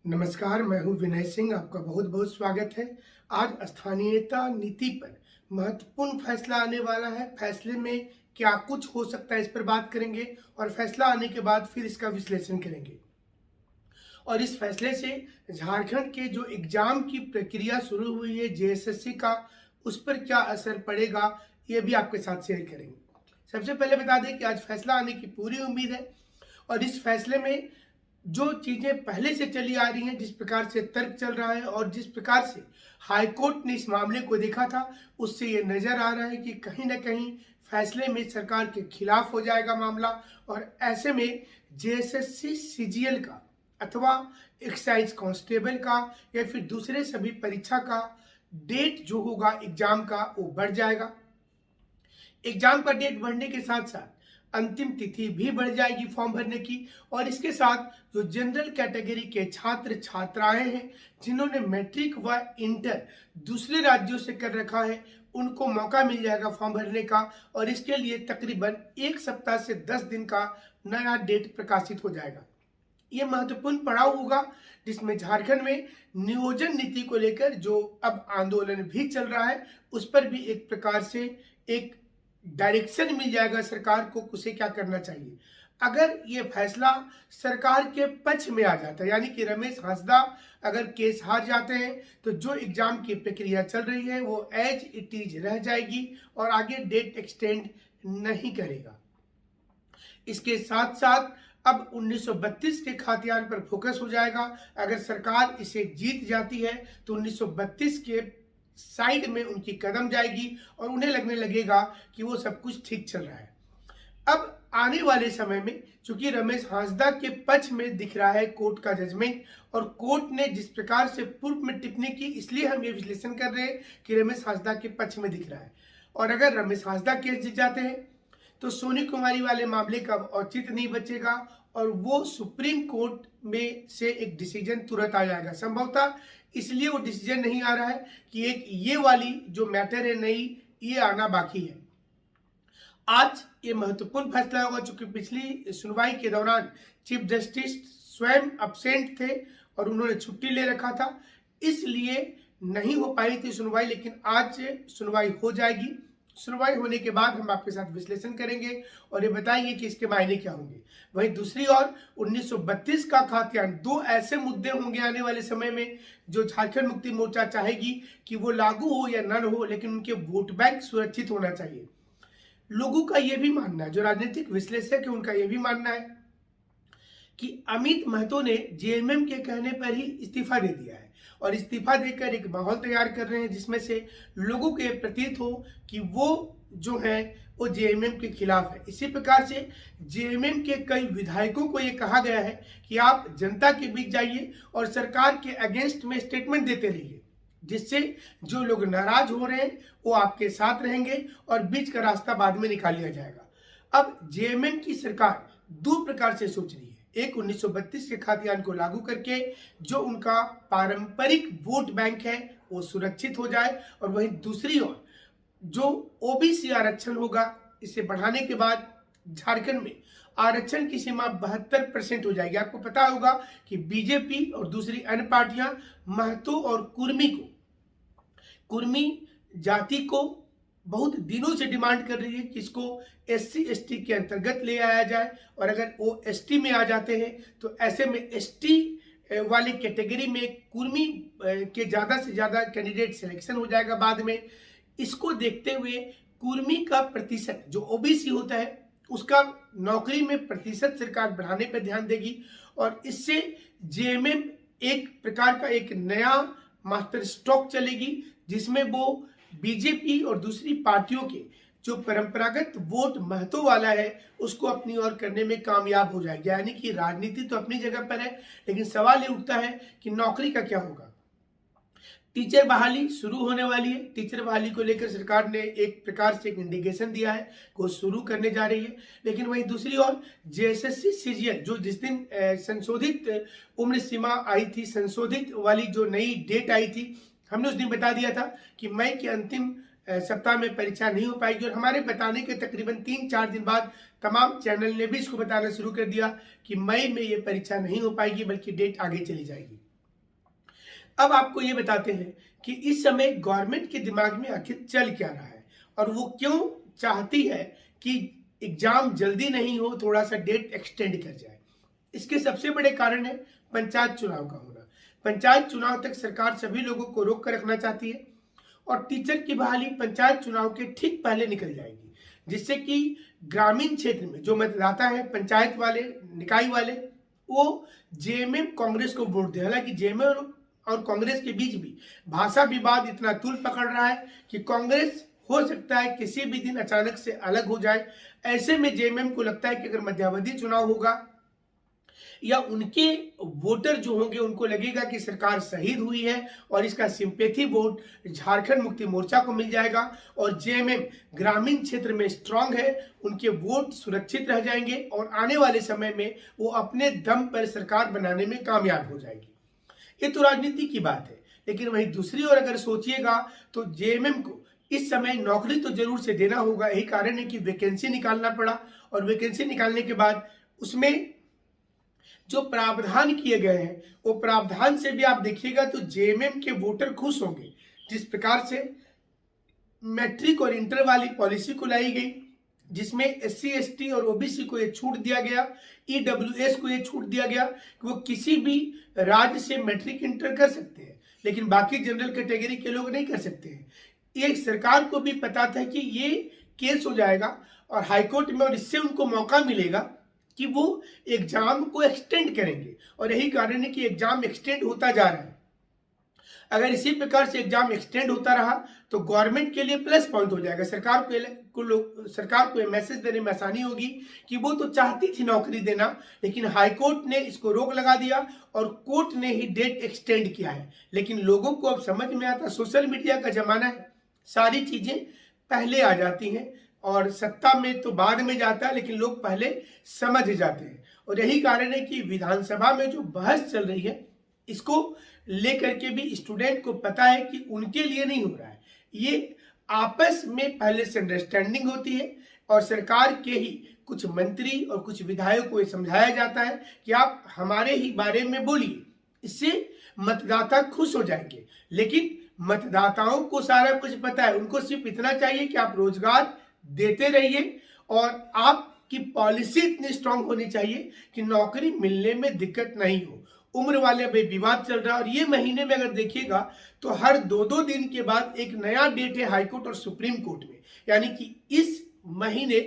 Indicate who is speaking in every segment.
Speaker 1: नमस्कार, मैं हूं विनय सिंह। आपका बहुत बहुत स्वागत है। आज स्थानीयता नीति पर महत्वपूर्ण फैसला आने वाला है। फैसले में क्या कुछ हो सकता है, इस पर बात करेंगे और फैसला आने के बाद फिर इसका विश्लेषण करेंगे। और इस फैसले से झारखंड के जो एग्जाम की प्रक्रिया शुरू हुई है जेएसएससी का, उस पर क्या असर पड़ेगा, ये भी आपके साथ शेयर करेंगे। सबसे पहले बता दें कि आज फैसला आने की पूरी उम्मीद है और इस फैसले में जो चीजें पहले से चली आ रही हैं, जिस प्रकार से तर्क चल रहा है और जिस प्रकार से हाईकोर्ट ने इस मामले को देखा था, उससे ये नजर आ रहा है कि कहीं ना कहीं फैसले में सरकार के खिलाफ हो जाएगा मामला। और ऐसे में जेएसएससी सीजीएल का अथवा एक्साइज कांस्टेबल का या फिर दूसरे सभी परीक्षा का डेट जो होगा एग्जाम का, वो बढ़ जाएगा। एग्जाम का डेट बढ़ने के साथ साथ अंतिम तिथि भी बढ़ जाएगी फॉर्म भरने की। और इसके साथ जो जनरल कैटेगरी के छात्र छात्राएं हैं, जिन्होंने मैट्रिक व इंटर दूसरे राज्यों से कर रखा है, उनको मौका मिल जाएगा फॉर्म भरने का। और इसके लिए तकरीबन 1 सप्ताह से 10 दिन का नया डेट प्रकाशित हो जाएगा। ये महत्वपूर्ण पड़ाव होगा, जिसमें झारखंड में नियोजन नीति को लेकर जो अब आंदोलन भी चल रहा है, उस पर भी एक प्रकार से एक डायरेक्शन मिल जाएगा सरकार को, उसे क्या करना चाहिए। अगर ये फैसला सरकार के पक्ष में आ जाता है, यानी कि रमेश हांसदा अगर केस हार जाते हैं, तो जो एग्जाम की प्रक्रिया चल रही है वो एज इट इज रह जाएगी और आगे डेट एक्सटेंड नहीं करेगा। इसके साथ साथ अब 1932 के खातियान पर फोकस हो जाएगा। अगर सरकार इसे जीत जाती है तो 1932 के साइड में उनकी कदम जाएगी और उन्हें लगने लगेगा कि वो सब कुछ ठीक चल रहा है। अब आने वाले समय में चूंकि रमेश हांसदा के पक्ष में दिख रहा है कोर्ट का जजमेंट, और कोर्ट ने जिस प्रकार से पूर्व में टिप्पणी की, इसलिए हम ये विश्लेषण कर रहे हैं कि रमेश हांसदा के पक्ष में दिख रहा है। और अगर रमेश हांसदा केस जीत जाते हैं तो सोनी कुमारी वाले मामले का औचित्य नहीं बचेगा और वो सुप्रीम कोर्ट में से एक डिसीजन तुरंत आ जाएगा संभवतः। इसलिए वो डिसीजन नहीं आ रहा है कि एक ये वाली जो मैटर है नई, ये आना बाकी है। आज ये महत्वपूर्ण फैसला होगा, चूंकि पिछली सुनवाई के दौरान चीफ जस्टिस स्वयं अब्सेंट थे और उन्होंने छुट्टी ले रखा था, इसलिए नहीं हो पाई थी सुनवाई। लेकिन आज सुनवाई हो जाएगी। सुनवाई होने के बाद हम आपके साथ विश्लेषण करेंगे और ये बताएंगे कि इसके मायने क्या होंगे। वहीं दूसरी ओर 1932 का खातियान, दो ऐसे मुद्दे होंगे आने वाले समय में जो झारखंड मुक्ति मोर्चा चाहेगी कि वो लागू हो या न हो, लेकिन उनके वोट बैंक सुरक्षित होना चाहिए। लोगों का यह भी मानना है, जो राजनीतिक विश्लेषक है उनका यह भी मानना है कि अमित महतो ने जेएमएम के कहने पर ही इस्तीफा दे दिया है और इस्तीफा देकर एक माहौल तैयार कर रहे हैं जिसमें से लोगों को प्रतीत हो कि वो जो है वो जेएमएम के खिलाफ है। इसी प्रकार से जेएमएम के कई विधायकों को ये कहा गया है कि आप जनता के बीच जाइए और सरकार के अगेंस्ट में स्टेटमेंट देते रहिए, जिससे जो लोग नाराज हो रहे हैं वो आपके साथ रहेंगे और बीच का रास्ता बाद में निकाल लिया जाएगा। अब जेएमएम की सरकार दो प्रकार से सोच रही है। एक 1932 के खातियान को लागू करके जो उनका पारंपरिक वोट बैंक है वो सुरक्षित हो जाए, और वहीं दूसरी ओर जो ओबीसी आरक्षण होगा, इसे बढ़ाने के बाद झारखंड में आरक्षण की सीमा 72% हो जाएगी। आपको पता होगा कि बीजेपी और दूसरी अन्य पार्टियां महतो और कुर्मी जाति को बहुत दिनों से डिमांड कर रही है कि इसको एससी एसटी के अंतर्गत ले आया जाए, और अगर वो एसटी में आ जाते हैं तो ऐसे में एसटी वाली कैटेगरी में कुर्मी के ज़्यादा से ज़्यादा कैंडिडेट सिलेक्शन हो जाएगा बाद में। इसको देखते हुए कुर्मी का प्रतिशत जो ओबीसी होता है उसका नौकरी में प्रतिशत सरकार बढ़ाने पर ध्यान देगी, और इससे जेएमएम एक प्रकार का एक नया मास्टर स्ट्रोक चलेगी, जिसमें वो बीजेपी और दूसरी पार्टियों के जो परंपरागत वोट महत्व वाला है उसको अपनी ओर करने में कामयाब हो जाएगी। यानी कि राजनीति तो अपनी जगह पर है, लेकिन सवाल ये उठता है कि नौकरी का क्या होगा। टीचर बहाली शुरू होने वाली है। टीचर बहाली को लेकर सरकार ने एक प्रकार से एक इंडिकेशन दिया है को शुरू करने जा रही है। लेकिन वहीं दूसरी ओर जेएसएससी सीजीएल जो जिस दिन संशोधित उम्र सीमा आई थी, संशोधित वाली जो नई डेट आई थी, हमने उस दिन बता दिया था कि मई के अंतिम सप्ताह में परीक्षा नहीं हो पाएगी, और हमारे बताने के तकरीबन 3-4 दिन बाद तमाम चैनल ने भी इसको बताना शुरू कर दिया कि मई में ये परीक्षा नहीं हो पाएगी बल्कि डेट आगे चली जाएगी। अब आपको ये बताते हैं कि इस समय गवर्नमेंट के दिमाग में आखिर चल क्या रहा है और वो क्यों चाहती है कि एग्जाम जल्दी नहीं हो, थोड़ा सा डेट एक्सटेंड कर जाए। इसके सबसे बड़े कारण है पंचायत चुनाव का होना। पंचायत चुनाव तक सरकार सभी लोगों को रोक कर रखना चाहती है और टीचर की बहाली पंचायत चुनाव के ठीक पहले निकल जाएगी, जिससे कि ग्रामीण क्षेत्र में जो मतदाता है, पंचायत वाले, निकाय वाले, वो जेएमएम कांग्रेस को वोट दे। हालांकि जेएमएम और कांग्रेस के बीच भी भाषा विवाद इतना तूल पकड़ रहा है कि कांग्रेस हो सकता है किसी भी दिन अचानक से अलग हो जाए। ऐसे में जेएमएम को लगता है कि अगर मध्यावधि चुनाव होगा या उनके वोटर जो होंगे उनको लगेगा कि सरकार शहीद हुई है और इसका सिंपैथी वोट झारखंड मुक्ति मोर्चा को मिल जाएगा और जेएमएम ग्रामीण क्षेत्र में स्ट्रांग है, उनके वोट सुरक्षित रह जाएंगे और आने वाले समय में वो अपने दम पर सरकार बनाने में कामयाब हो जाएगी। ये तो राजनीति की बात है, लेकिन वहीं दूसरी ओर अगर सोचिएगा तो जेएमएम को इस समय नौकरी तो जरूर से देना होगा। यही कारण है कि वैकेंसी निकालना पड़ा और वैकेंसी निकालने के बाद उसमें जो प्रावधान किए गए हैं वो प्रावधान से भी आप देखिएगा तो जेएमएम के वोटर खुश होंगे। जिस प्रकार से मैट्रिक और इंटर वाली पॉलिसी को लाई गई, जिसमें एससी एसटी और ओबीसी को ये छूट दिया गया, ईडब्ल्यूएस को ये छूट दिया गया कि वो किसी भी राज्य से मैट्रिक इंटर कर सकते हैं, लेकिन बाकी जनरल कैटेगरी के लोग नहीं कर सकते हैं। ये सरकार को भी पता था कि ये केस हो जाएगा और हाईकोर्ट में, और इससे उनको मौका मिलेगा कि वो एग्जाम को एक्सटेंड करेंगे और यही कारण है कि एग्जाम एक्सटेंड होता जा रहा है। अगर इसी प्रकार से एग्जाम एक्सटेंड होता रहा तो गवर्नमेंट के लिए प्लस पॉइंट हो जाएगा। सरकार को मैसेज देने में आसानी होगी कि वो तो चाहती थी नौकरी देना, लेकिन हाईकोर्ट ने इसको रोक लगा दिया और कोर्ट ने ही डेट एक्सटेंड किया है। लेकिन लोगों को अब समझ में आता, सोशल मीडिया का जमाना है, सारी चीजें पहले आ जाती हैं और सत्ता में तो बाद में जाता है, लेकिन लोग पहले समझ जाते हैं। और यही कारण है कि विधानसभा में जो बहस चल रही है इसको लेकर के भी स्टूडेंट को पता है कि उनके लिए नहीं हो रहा है, ये आपस में पहले से अंडरस्टैंडिंग होती है और सरकार के ही कुछ मंत्री और कुछ विधायक को ये समझाया जाता है कि आप हमारे ही बारे में बोलिए, इससे मतदाता खुश हो जाएंगे। लेकिन मतदाताओं को सारा कुछ पता है, उनको सिर्फ इतना चाहिए कि आप रोजगार देते रहिए और आपकी पॉलिसी इतनी स्ट्रांग होनी चाहिए कि नौकरी मिलने में दिक्कत नहीं हो। उम्र वाले भाई विवाद चल रहा है और ये महीने में अगर देखिएगा तो हर 2-2 दिन के बाद एक नया डेट है हाईकोर्ट और सुप्रीम कोर्ट में, यानी कि इस महीने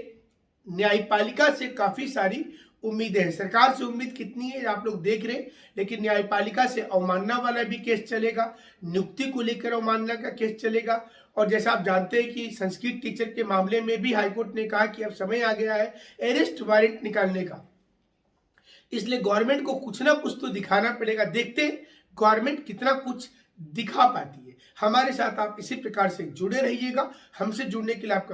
Speaker 1: न्यायपालिका से काफी सारी उम्मीदें हैं। सरकार से उम्मीद कितनी है आप लोग देख रहे हैं, लेकिन न्यायपालिका से अवमानना वाला भी केस चलेगा, नियुक्ति को लेकर अवमानना का केस चलेगा। और जैसा आप जानते हैं कि संस्कृत टीचर के मामले में भी हाईकोर्ट ने कहा कि अब समय आ गया है अरेस्ट वारंट निकालने का, इसलिए गवर्नमेंट को कुछ ना कुछ तो दिखाना पड़ेगा। देखते हैं गवर्नमेंट कितना कुछ दिखा पाती है। हमारे साथ आप इसी प्रकार से जुड़े रहिएगा। हमसे जुड़ने के लिए आपका